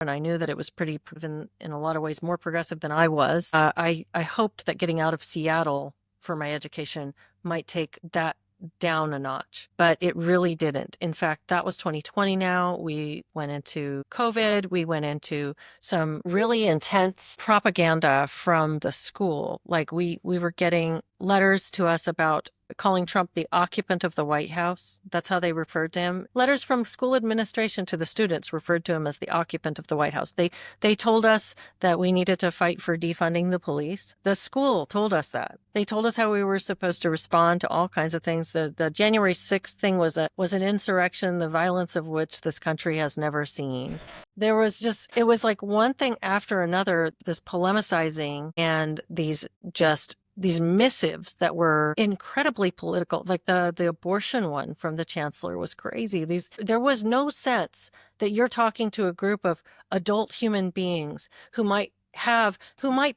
and I knew that it was pretty proven in a lot of ways more progressive than I was. I hoped that getting out of Seattle for my education might take that down a notch, but it really didn't. In fact, that was 2020 now. We went into COVID. We went into some really intense propaganda from the school. Like we were getting letters to us about calling Trump the occupant of the White House. That's how they referred to him. Letters from school administration to the students referred to him as the occupant of the White House. They told us that we needed to fight for defunding the police. The school told us that. They told us how we were supposed to respond to all kinds of things. The January 6th thing was an insurrection, the violence of which this country has never seen. There was it was like one thing after another, this polemicizing and these missives that were incredibly political. Like the abortion one from the chancellor was crazy. There was no sense that you're talking to a group of adult human beings who might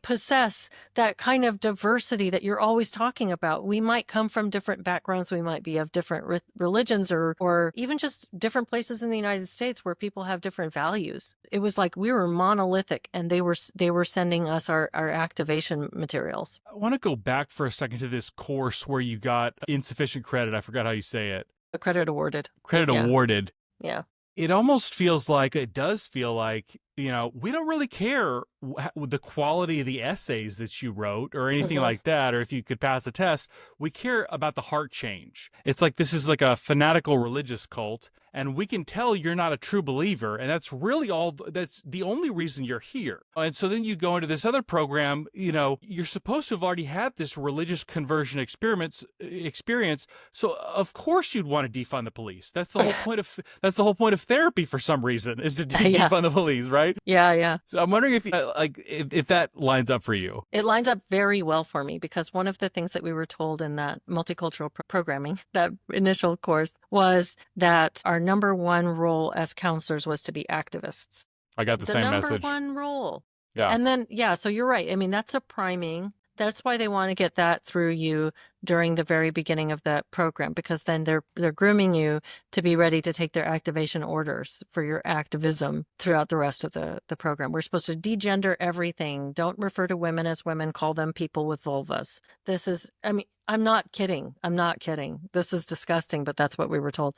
possess that kind of diversity that you're always talking about. We might come from different backgrounds. We might be of different religions or even just different places in the United States where people have different values. It was like we were monolithic, and they were sending us our activation materials. I want to go back for a second to this course where you got insufficient credit. I forgot how you say it. Credit awarded. Awarded. Yeah. It almost feels like, it does feel like, we don't really care the quality of the essays that you wrote or anything like that, or if you could pass a test. We care about the heart change. It's like this is like a fanatical religious cult, and we can tell you're not a true believer, and that's the only reason you're here. And so then you go into this other program, you're supposed to have already had this religious conversion experience, so of course you'd want to defund the police. That's the whole point of therapy for some reason, is to defund the police, right? Yeah. So I'm wondering if that lines up for you. It lines up very well for me, because one of the things that we were told in that multicultural programming, that initial course, was that our number one role as counselors was to be activists. I got the same message. The number one role. Yeah. And then, so you're right. I mean, that's a priming. That's why they want to get that through you during the very beginning of that program, because then they're grooming you to be ready to take their activation orders for your activism throughout the rest of the program. We're supposed to degender everything. Don't refer to women as women. Call them people with vulvas. I'm not kidding. This is disgusting, but that's what we were told.